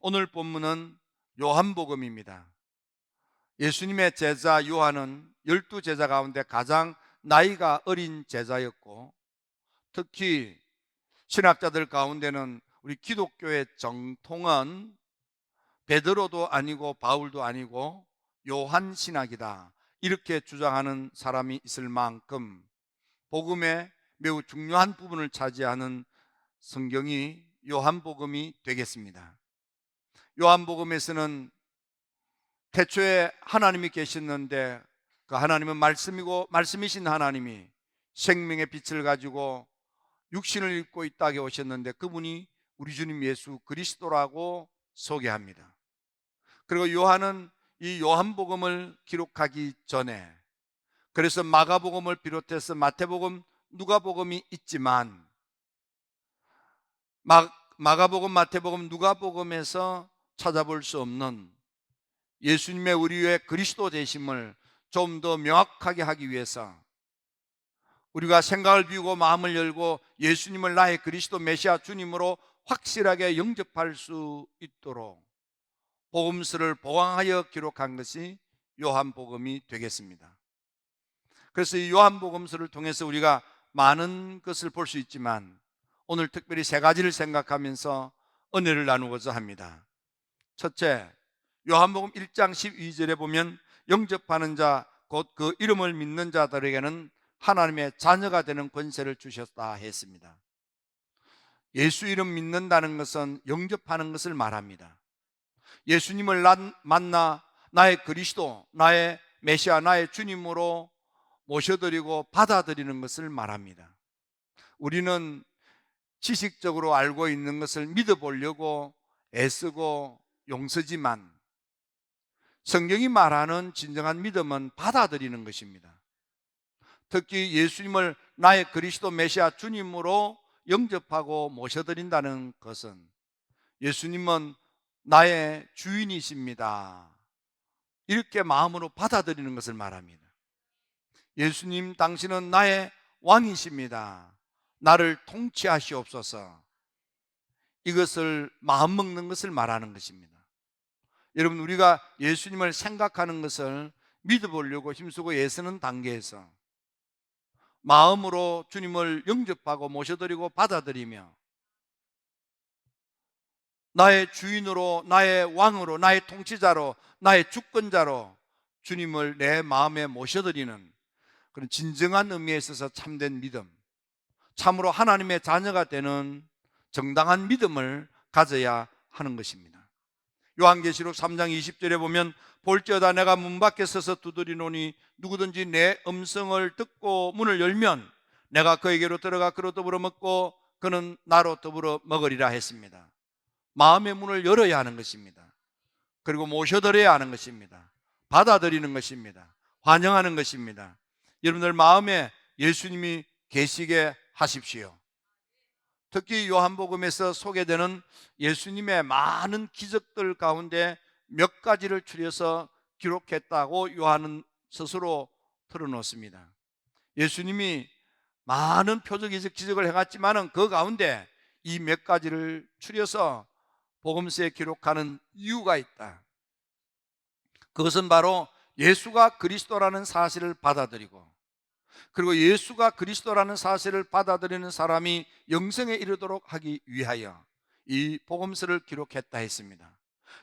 오늘 본문은 요한복음입니다. 예수님의 제자 요한은 12제자 가운데 가장 나이가 어린 제자였고, 특히 신학자들 가운데는 우리 기독교의 정통은 베드로도 아니고 바울도 아니고 요한 신학이다, 이렇게 주장하는 사람이 있을 만큼 복음의 매우 중요한 부분을 차지하는 성경이 요한복음이 되겠습니다. 요한복음에서는 태초에 하나님이 계셨는데 그 하나님은 말씀이고 말씀이신 하나님이 생명의 빛을 가지고 육신을 입고 이 땅에 오셨는데 그분이 우리 주님 예수 그리스도라고 소개합니다. 그리고 요한은 이 요한복음을 기록하기 전에, 그래서 마가복음을 비롯해서 마태복음, 누가복음이 있지만 마가복음, 마태복음, 누가복음에서 찾아볼 수 없는 예수님의 우리의 그리스도 되심을 좀 더 명확하게 하기 위해서 우리가 생각을 비우고 마음을 열고 예수님을 나의 그리스도 메시아 주님으로 확실하게 영접할 수 있도록 복음서를 보강하여 기록한 것이 요한복음이 되겠습니다. 그래서 이 요한복음서를 통해서 우리가 많은 것을 볼 수 있지만 오늘 특별히 세 가지를 생각하면서 은혜를 나누고자 합니다. 첫째, 요한복음 1장 12절에 보면 영접하는 자, 곧 그 이름을 믿는 자들에게는 하나님의 자녀가 되는 권세를 주셨다 했습니다. 예수 이름 믿는다는 것은 영접하는 것을 말합니다. 예수님을 만나 나의 그리스도, 나의 메시아, 나의 주님으로 모셔드리고 받아들이는 것을 말합니다. 우리는 지식적으로 알고 있는 것을 믿어보려고 애쓰고 용서지만 성경이 말하는 진정한 믿음은 받아들이는 것입니다. 특히 예수님을 나의 그리스도 메시아 주님으로 영접하고 모셔드린다는 것은 예수님은 나의 주인이십니다, 이렇게 마음으로 받아들이는 것을 말합니다. 예수님, 당신은 나의 왕이십니다, 나를 통치하시옵소서, 이것을 마음먹는 것을 말하는 것입니다. 여러분, 우리가 예수님을 생각하는 것을 믿어보려고 힘쓰고 애쓰는 단계에서 마음으로 주님을 영접하고 모셔드리고 받아들이며 나의 주인으로, 나의 왕으로, 나의 통치자로, 나의 주권자로 주님을 내 마음에 모셔드리는 그런 진정한 의미에 있어서 참된 믿음, 참으로 하나님의 자녀가 되는 정당한 믿음을 가져야 하는 것입니다. 요한계시록 3장 20절에 보면 볼지어다 내가 문 밖에 서서 두드리노니 누구든지 내 음성을 듣고 문을 열면 내가 그에게로 들어가 그로 더불어 먹고 그는 나로 더불어 먹으리라 했습니다. 마음의 문을 열어야 하는 것입니다. 그리고 모셔드려야 하는 것입니다. 받아들이는 것입니다. 환영하는 것입니다. 여러분들 마음에 예수님이 계시게 하십시오. 특히 요한복음에서 소개되는 예수님의 많은 기적들 가운데 몇 가지를 추려서 기록했다고 요한은 스스로 털어놓습니다. 예수님이 많은 표적이적 기적을 행했지만 그 가운데 이 몇 가지를 추려서 복음서에 기록하는 이유가 있다. 그것은 바로 예수가 그리스도라는 사실을 받아들이고, 그리고 예수가 그리스도라는 사실을 받아들이는 사람이 영생에 이르도록 하기 위하여 이 복음서를 기록했다 했습니다.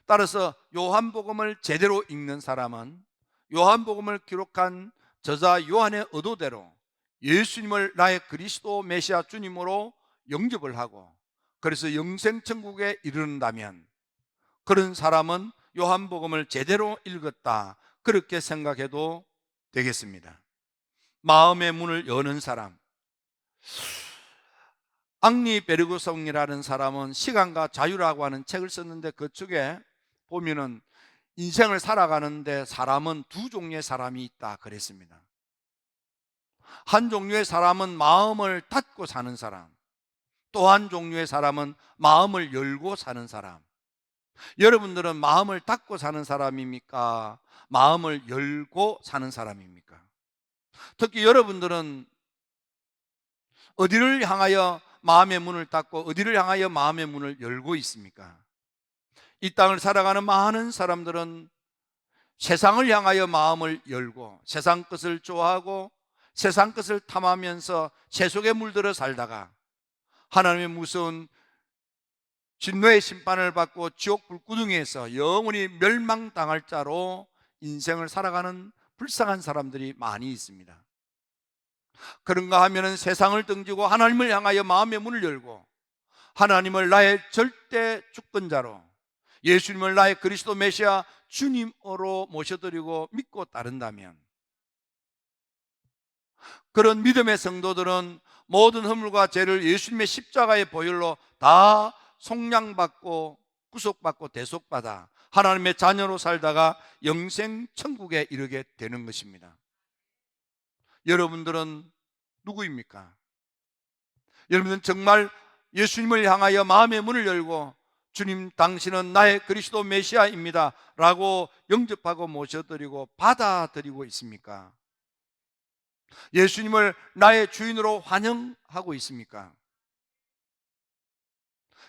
따라서 요한복음을 제대로 읽는 사람은 요한복음을 기록한 저자 요한의 의도대로 예수님을 나의 그리스도 메시아 주님으로 영접을 하고 그래서 영생천국에 이르는다면 그런 사람은 요한복음을 제대로 읽었다, 그렇게 생각해도 되겠습니다. 마음의 문을 여는 사람, 앙리 베르그송이라는 사람은 시간과 자유라고 하는 책을 썼는데 그쪽에 보면은 인생을 살아가는데 사람은 두 종류의 사람이 있다 그랬습니다. 한 종류의 사람은 마음을 닫고 사는 사람, 또 한 종류의 사람은 마음을 열고 사는 사람. 여러분들은 마음을 닫고 사는 사람입니까? 마음을 열고 사는 사람입니까? 특히 여러분들은 어디를 향하여 마음의 문을 닫고 어디를 향하여 마음의 문을 열고 있습니까? 이 땅을 살아가는 많은 사람들은 세상을 향하여 마음을 열고 세상 것을 좋아하고 세상 것을 탐하면서 세속에 물들어 살다가 하나님의 무서운 진노의 심판을 받고 지옥 불구덩이에서 영원히 멸망당할 자로 인생을 살아가는 불쌍한 사람들이 많이 있습니다. 그런가 하면은 세상을 등지고 하나님을 향하여 마음의 문을 열고 하나님을 나의 절대 주권자로, 예수님을 나의 그리스도 메시아 주님으로 모셔드리고 믿고 따른다면, 그런 믿음의 성도들은 모든 허물과 죄를 예수님의 십자가의 보혈로 다 속량받고 구속받고 대속받아 하나님의 자녀로 살다가 영생 천국에 이르게 되는 것입니다. 여러분들은 누구입니까? 여러분들은 정말 예수님을 향하여 마음의 문을 열고 주님, 당신은 나의 그리스도 메시아입니다 라고 영접하고 모셔드리고 받아들이고 있습니까? 예수님을 나의 주인으로 환영하고 있습니까?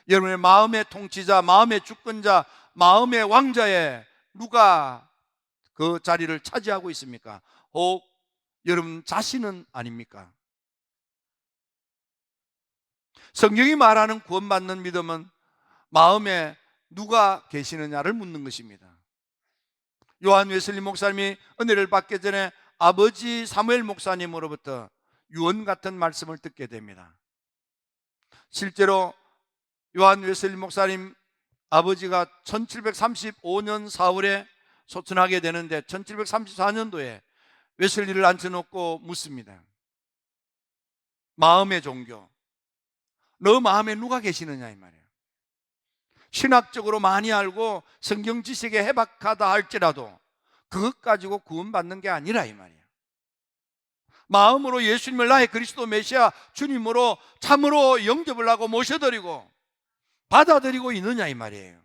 여러분의 마음의 통치자, 마음의 주권자, 마음의 왕자에 누가 그 자리를 차지하고 있습니까? 혹 여러분 자신은 아닙니까? 성경이 말하는 구원받는 믿음은 마음에 누가 계시느냐를 묻는 것입니다. 요한 웨슬리 목사님이 은혜를 받기 전에 아버지 사무엘 목사님으로부터 유언 같은 말씀을 듣게 됩니다. 실제로 요한 웨슬리 목사님 아버지가 1735년 4월에 소천하게 되는데 1734년도에 웨슬리를 앉혀놓고 묻습니다. 마음의 종교, 너 마음에 누가 계시느냐 이 말이에요. 신학적으로 많이 알고 성경 지식에 해박하다 할지라도 그것 가지고 구원받는 게 아니라 이 말이에요. 마음으로 예수님을 나의 그리스도 메시아 주님으로 참으로 영접을 하고 모셔드리고 받아들이고 있느냐 이 말이에요.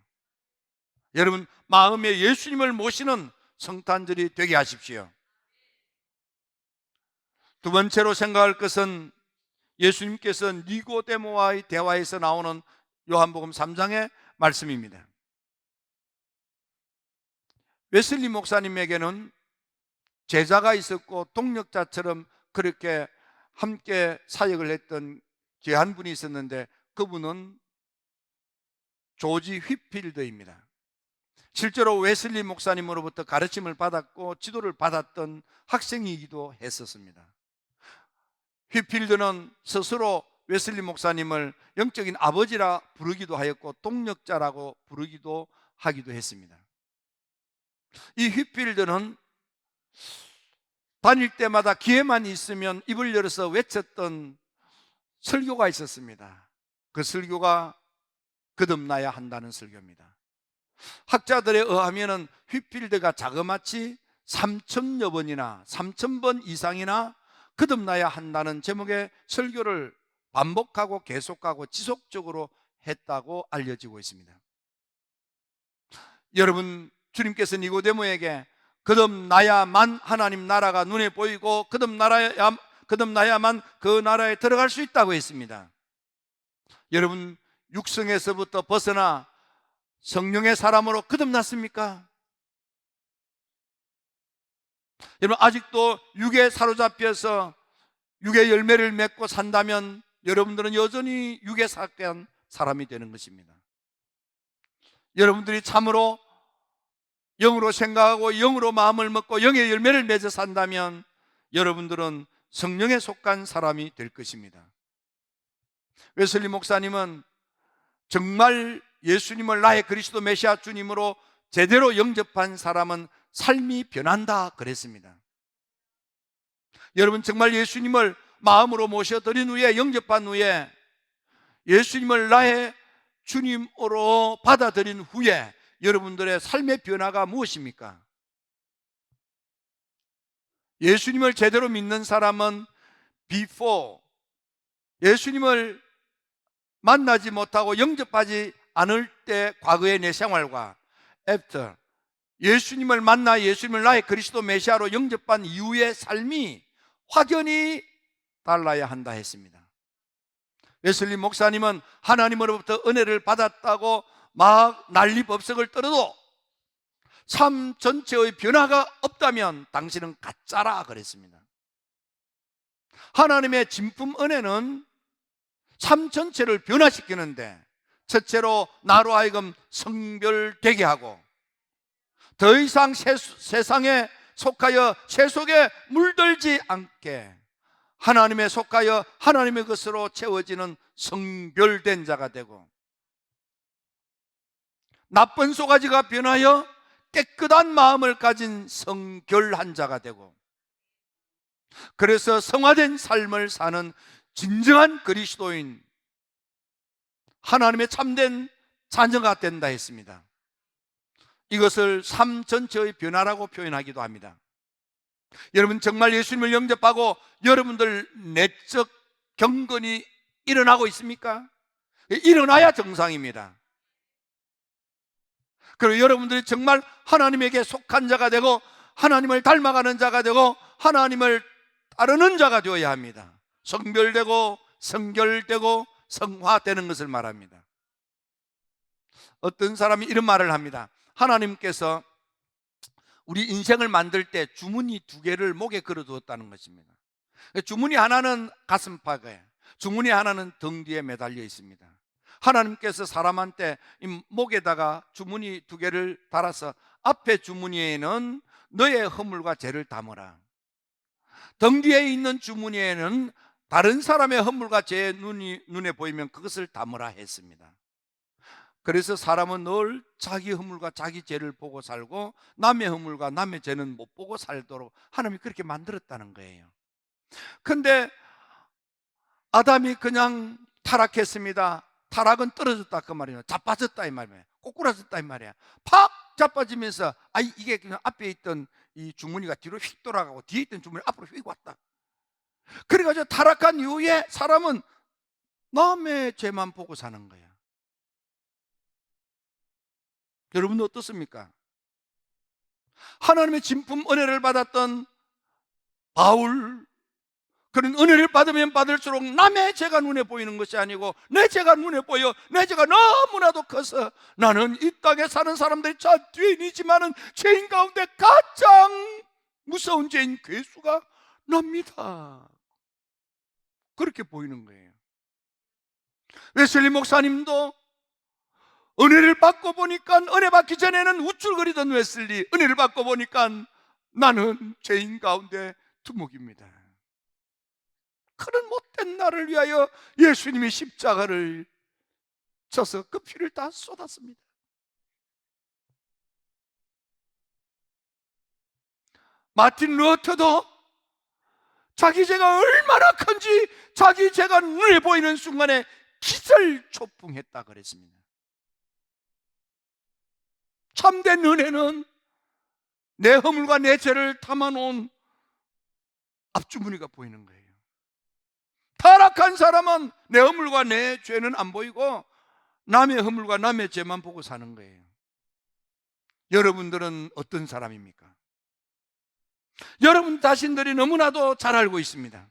여러분, 마음에 예수님을 모시는 성탄절이 되게 하십시오. 두 번째로 생각할 것은 예수님께서 니고데모와의 대화에서 나오는 요한복음 3장의 말씀입니다. 웨슬리 목사님에게는 제자가 있었고 동력자처럼 그렇게 함께 사역을 했던 한 분이 있었는데 그분은 조지 휘필드입니다. 실제로 웨슬리 목사님으로부터 가르침을 받았고 지도를 받았던 학생이기도 했었습니다. 휘필드는 스스로 웨슬리 목사님을 영적인 아버지라 부르기도 하였고 동력자라고 부르기도 하기도 했습니다. 이 휘필드는 다닐 때마다 기회만 있으면 입을 열어서 외쳤던 설교가 있었습니다. 그 설교가 거듭나야 한다는 설교입니다. 학자들에 의하면 휘필드가 자그마치 3,000여 번이나 3,000번 이상이나 거듭나야 한다는 제목의 설교를 반복하고 계속하고 지속적으로 했다고 알려지고 있습니다. 여러분, 주님께서 니고데모에게 거듭나야만 하나님 나라가 눈에 보이고 거듭나야만 그 나라에 들어갈 수 있다고 했습니다. 여러분, 육성에서부터 벗어나 성령의 사람으로 거듭났습니까? 여러분, 아직도 육에 사로잡혀서 육의 열매를 맺고 산다면 여러분들은 여전히 육에 속한 사람이 되는 것입니다. 여러분들이 참으로 영으로 생각하고 영으로 마음을 먹고 영의 열매를 맺어 산다면 여러분들은 성령에 속한 사람이 될 것입니다. 웨슬리 목사님은 정말 예수님을 나의 그리스도 메시아 주님으로 제대로 영접한 사람은 삶이 변한다 그랬습니다. 여러분, 정말 예수님을 마음으로 모셔드린 후에 영접한 후에 예수님을 나의 주님으로 받아들인 후에 여러분들의 삶의 변화가 무엇입니까? 예수님을 제대로 믿는 사람은 before, 예수님을 만나지 못하고 영접하지 않을 때 과거의 내 생활과 after, 예수님을 만나 예수님을 나의 그리스도 메시아로 영접한 이후의 삶이 확연히 달라야 한다 했습니다. 웨슬리 목사님은 하나님으로부터 은혜를 받았다고 막 난리법석을 떨어도 삶 전체의 변화가 없다면 당신은 가짜라 그랬습니다. 하나님의 진품 은혜는 삶 전체를 변화시키는데, 첫째로 나로 하여금 성별되게 하고 더 이상 세상에 속하여 세속에 물들지 않게 하나님에 속하여 하나님의 것으로 채워지는 성별된 자가 되고, 나쁜 소가지가 변하여 깨끗한 마음을 가진 성결한 자가 되고, 그래서 성화된 삶을 사는 진정한 그리스도인, 하나님의 참된 자녀가 된다 했습니다. 이것을 삶 전체의 변화라고 표현하기도 합니다. 여러분, 정말 예수님을 영접하고 여러분들 내적 경건이 일어나고 있습니까? 일어나야 정상입니다. 그리고 여러분들이 정말 하나님에게 속한 자가 되고 하나님을 닮아가는 자가 되고 하나님을 따르는 자가 되어야 합니다. 성별되고 성결되고 성화되는 것을 말합니다. 어떤 사람이 이런 말을 합니다. 하나님께서 우리 인생을 만들 때 주머니 두 개를 목에 걸어두었다는 것입니다. 주머니 하나는 가슴팍에, 주머니 하나는 등 뒤에 매달려 있습니다. 하나님께서 사람한테 이 목에다가 주머니 두 개를 달아서 앞에 주머니에는 너의 허물과 죄를 담으라, 등 뒤에 있는 주머니에는 다른 사람의 허물과 죄 눈에 보이면 그것을 담으라 했습니다. 그래서 사람은 늘 자기 허물과 자기 죄를 보고 살고 남의 허물과 남의 죄는 못 보고 살도록 하나님이 그렇게 만들었다는 거예요. 근데 아담이 그냥 타락했습니다. 타락은 떨어졌다 그 말이에요. 자빠졌다 이 말이에요. 꼬꾸라졌다 이 말이에요. 팍 자빠지면서 이게 그냥 앞에 있던 이 주머니가 뒤로 휙 돌아가고 뒤에 있던 주머니 앞으로 휙 왔다. 그래가지고 타락한 이후에 사람은 남의 죄만 보고 사는 거야. 여러분도 어떻습니까? 하나님의 진품 은혜를 받았던 바울, 그런 은혜를 받으면 받을수록 남의 죄가 눈에 보이는 것이 아니고 내 죄가 눈에 보여, 내 죄가 너무나도 커서 나는 이 땅에 사는 사람들이 저 죄인이지만은 죄인 가운데 가장 무서운 죄인 괴수가 납니다. 그렇게 보이는 거예요. 웨슬리 목사님도 은혜를 받고 보니까, 은혜 받기 전에는 우쭐거리던 웨슬리, 은혜를 받고 보니까 나는 죄인 가운데 두목입니다. 그런 못된 나를 위하여 예수님이 십자가를 져서 그 피를 다 쏟았습니다. 마틴 루터도 자기 죄가 얼마나 큰지 자기 죄가 눈에 보이는 순간에 기절초풍했다 그랬습니다. 참된 은혜는 내 허물과 내 죄를 담아놓은 앞주머니가 보이는 거예요. 타락한 사람은 내 허물과 내 죄는 안 보이고 남의 허물과 남의 죄만 보고 사는 거예요. 여러분들은 어떤 사람입니까? 여러분 자신들이 너무나도 잘 알고 있습니다.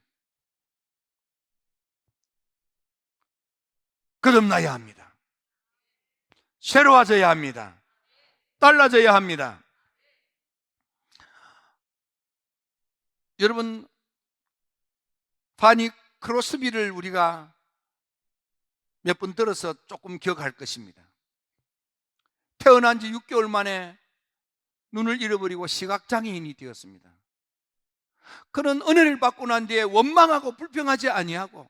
거듭나야 합니다. 새로워져야 합니다. 달라져야 합니다. 여러분, 파니 크로스비를 우리가 몇 번 들어서 조금 기억할 것입니다. 태어난 지 6개월 만에 눈을 잃어버리고 시각장애인이 되었습니다. 그는 은혜를 받고 난 뒤에 원망하고 불평하지 아니하고,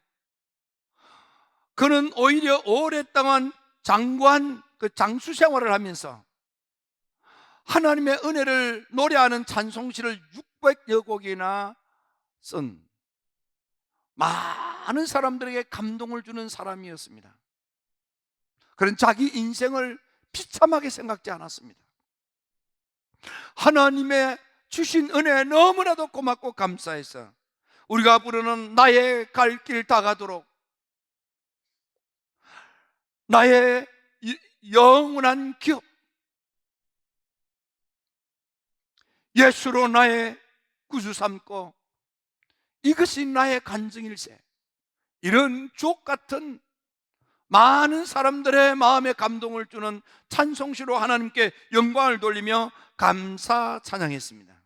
그는 오히려 오랫동안 장관 장수 생활을 하면서 하나님의 은혜를 노래하는 찬송시를 600여 곡이나 쓴 많은 사람들에게 감동을 주는 사람이었습니다. 그런 자기 인생을 비참하게 생각지 않았습니다. 하나님의 주신 은혜에 너무나도 고맙고 감사해서 우리가 부르는 나의 갈 길 다 가도록, 나의 영원한 기업, 예수로 나의 구주 삼고 이것이 나의 간증일세, 이런 주옥 같은 많은 사람들의 마음에 감동을 주는 찬송시로 하나님께 영광을 돌리며 감사 찬양했습니다.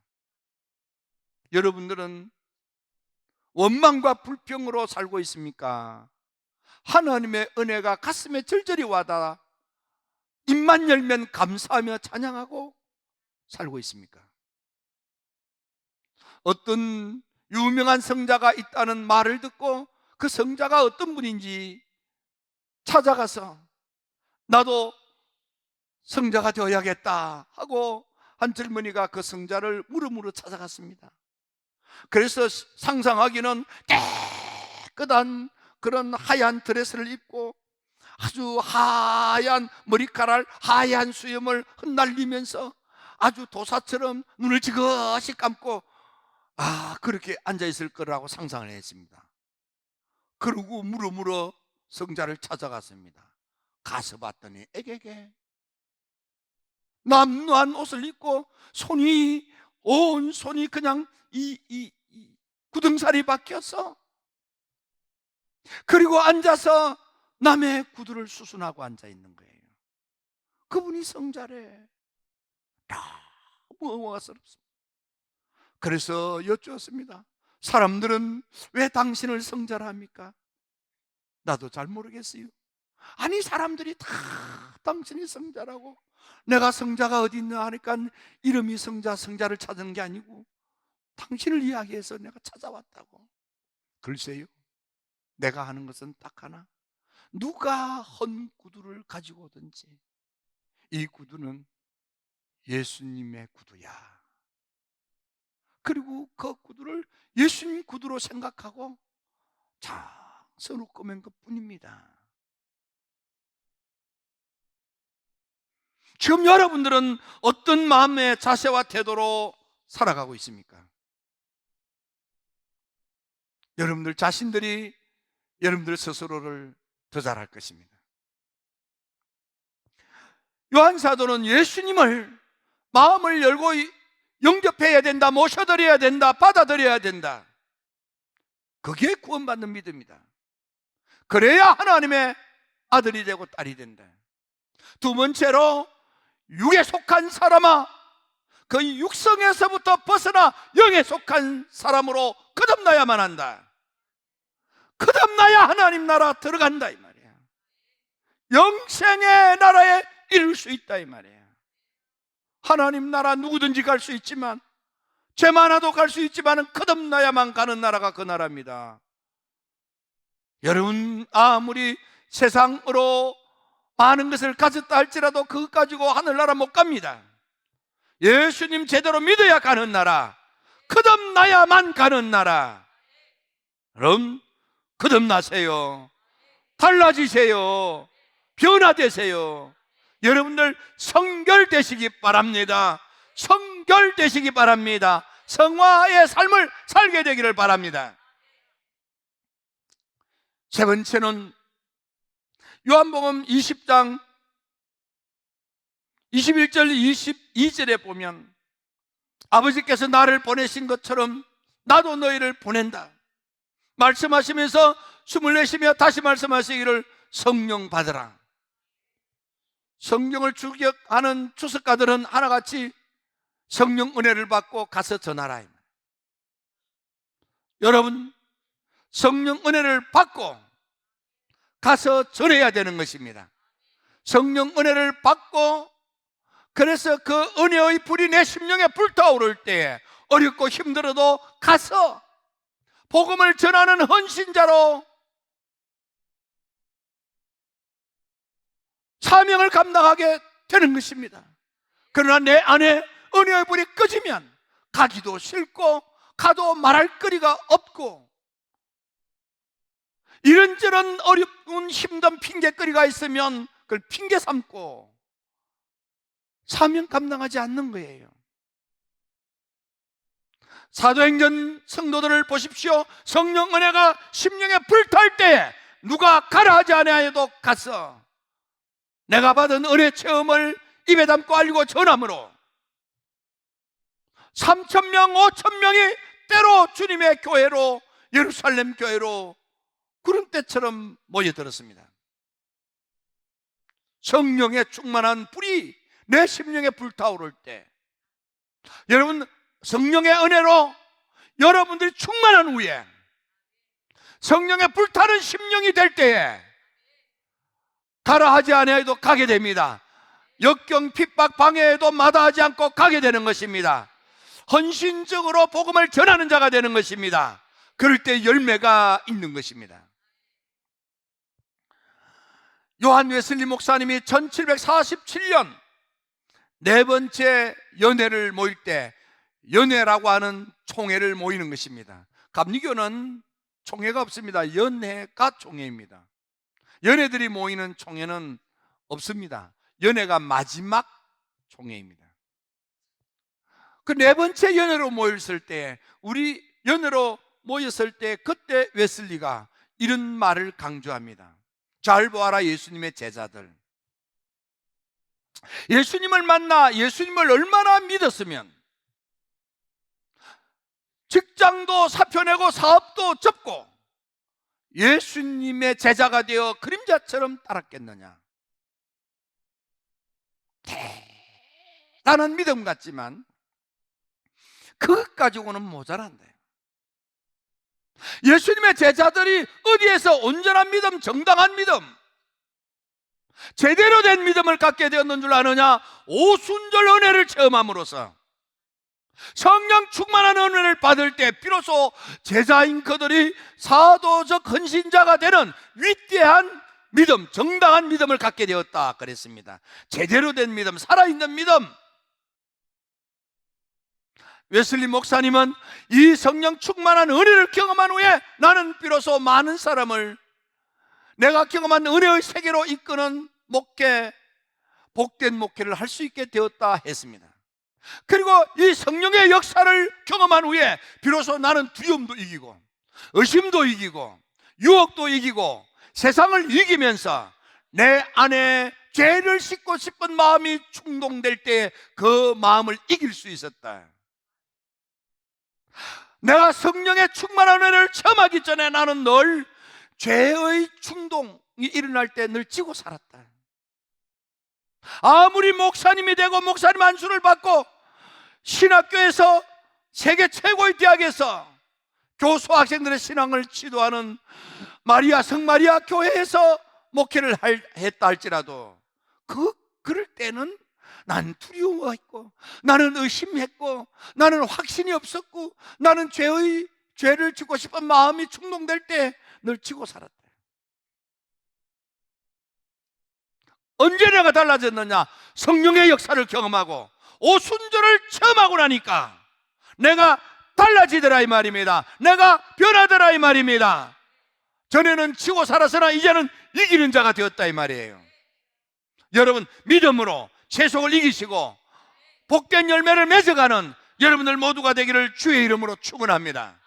여러분들은 원망과 불평으로 살고 있습니까? 하나님의 은혜가 가슴에 절절히 와닿아 입만 열면 감사하며 찬양하고 살고 있습니까? 어떤 유명한 성자가 있다는 말을 듣고 그 성자가 어떤 분인지 찾아가서 나도 성자가 되어야겠다 하고 한 젊은이가 그 성자를 물음으로 찾아갔습니다. 그래서 상상하기는 깨끗한 그런 하얀 드레스를 입고 아주 하얀 머리카락, 하얀 수염을 흩날리면서 아주 도사처럼 눈을 지그시 감고 그렇게 앉아있을 거라고 상상을 했습니다. 그러고 물어물어 성자를 찾아갔습니다. 가서 봤더니 에게게 남루한 옷을 입고 온 손이 그냥 이 구등살이 박혀서, 그리고 앉아서 남의 구두를 수순하고 앉아있는 거예요. 그분이 성자래. 너무 어마스럽습니다. 그래서 여쭈었습니다. 사람들은 왜 당신을 성자라 합니까? 나도 잘 모르겠어요. 아니, 사람들이 다 당신이 성자라고. 내가 성자가 어디 있나 하니까 이름이 성자를 찾은 게 아니고 당신을 이야기해서 내가 찾아왔다고. 글쎄요, 내가 하는 것은 딱 하나. 누가 헌 구두를 가지고 오든지 이 구두는 예수님의 구두야. 그리고 그 구두를 예수님 구두로 생각하고 손을 꺼맨 것 뿐입니다. 지금 여러분들은 어떤 마음의 자세와 태도로 살아가고 있습니까? 여러분들 자신들이 여러분들 스스로를 더 잘할 것입니다. 요한 사도는 예수님을 마음을 열고 영접해야 된다, 모셔드려야 된다, 받아들여야 된다. 그게 구원받는 믿음이다. 그래야 하나님의 아들이 되고 딸이 된다. 두 번째로, 육에 속한 사람아, 그 육성에서부터 벗어나 영에 속한 사람으로 거듭나야만 한다. 거듭나야 하나님 나라 들어간다 이 말이야. 영생의 나라에 이룰 수 있다 이 말이야. 하나님 나라 누구든지 갈 수 있지만, 죄 많아도 갈 수 있지만 거듭나야만 가는 나라가 그 나라입니다. 여러분, 아무리 세상으로 많은 것을 가졌다 할지라도 그것 가지고 하늘나라 못 갑니다. 예수님 제대로 믿어야 가는 나라, 거듭나야만 가는 나라. 여러분, 거듭나세요. 달라지세요. 변화되세요. 여러분들 성결되시기 바랍니다. 성결되시기 바랍니다. 성화의 삶을 살게 되기를 바랍니다. 세 번째는 요한복음 20장 21절 22절에 보면 아버지께서 나를 보내신 것처럼 나도 너희를 보낸다 말씀하시면서 숨을 내쉬며 다시 말씀하시기를 성령 받으라. 성령을 주격하는 주석가들은 하나같이 성령 은혜를 받고 가서 전하라. 여러분, 성령 은혜를 받고 가서 전해야 되는 것입니다. 성령 은혜를 받고, 그래서 그 은혜의 불이 내 심령에 불타오를 때에 어렵고 힘들어도 가서 복음을 전하는 헌신자로 사명을 감당하게 되는 것입니다. 그러나 내 안에 은혜의 불이 꺼지면 가기도 싫고 가도 말할 거리가 없고 이런저런 어려운 힘든 핑계거리가 있으면 그걸 핑계 삼고 사명 감당하지 않는 거예요. 사도행전 성도들을 보십시오. 성령 은혜가 심령에 불탈 때 누가 가라 하지 아니하여도 가서 내가 받은 은혜 체험을 입에 담고 알리고 전함으로 3,000명, 5,000명이 때로 주님의 교회로, 예루살렘 교회로 그런 때처럼 모여들었습니다. 성령의 충만한 불이 내 심령에 불타오를 때, 여러분 성령의 은혜로 여러분들이 충만한 후에 성령의 불타는 심령이 될 때에 가라 하지 아니해도 가게 됩니다. 역경 핍박 방해에도 마다하지 않고 가게 되는 것입니다. 헌신적으로 복음을 전하는 자가 되는 것입니다. 그럴 때 열매가 있는 것입니다. 요한 웨슬리 목사님이 1747년 네 번째 연회를 모일 때 연회라고 하는 총회를 모이는 것입니다. 감리교는 총회가 없습니다. 연회가 총회입니다. 연회들이 모이는 총회는 없습니다. 연회가 마지막 총회입니다. 그 네 번째 연회로 모였을 때, 우리 연회로 모였을 때 그때 웨슬리가 이런 말을 강조합니다. 잘 보아라 예수님의 제자들, 예수님을 만나 예수님을 얼마나 믿었으면 직장도 사표내고 사업도 접고 예수님의 제자가 되어 그림자처럼 따랐겠느냐. 대단한 믿음 같지만 그것 가지고는 모자란데, 예수님의 제자들이 어디에서 온전한 믿음, 정당한 믿음, 제대로 된 믿음을 갖게 되었는 줄 아느냐? 오순절 은혜를 체험함으로써 성령 충만한 은혜를 받을 때 비로소 제자인 그들이 사도적 헌신자가 되는 위대한 믿음, 정당한 믿음을 갖게 되었다 그랬습니다. 제대로 된 믿음, 살아있는 믿음. 웨슬리 목사님은 이 성령 충만한 은혜를 경험한 후에 나는 비로소 많은 사람을 내가 경험한 은혜의 세계로 이끄는 목회, 복된 목회를 할 수 있게 되었다 했습니다. 그리고 이 성령의 역사를 경험한 후에 비로소 나는 두려움도 이기고 의심도 이기고 유혹도 이기고 세상을 이기면서 내 안에 죄를 씻고 싶은 마음이 충동될 때 그 마음을 이길 수 있었다. 내가 성령의 충만한 은혜를 체험하기 전에 나는 늘 죄의 충동이 일어날 때 늘 지고 살았다. 아무리 목사님이 되고 목사님 안수를 받고 신학교에서 세계 최고의 대학에서 교수 학생들의 신앙을 지도하는 마리아 성마리아 교회에서 목회를 했다 할지라도 그럴 때는 난 두려워했고 나는 의심했고 나는 확신이 없었고 나는 죄를 짓고 싶은 마음이 충동될 때 늘 지고 살았다. 언제 내가 달라졌느냐? 성령의 역사를 경험하고 오순절을 체험하고 나니까 내가 달라지더라 이 말입니다. 내가 변하더라 이 말입니다. 전에는 지고 살았으나 이제는 이기는 자가 되었다 이 말이에요. 여러분, 믿음으로 세속을 이기시고 복된 열매를 맺어가는 여러분들 모두가 되기를 주의 이름으로 축원합니다.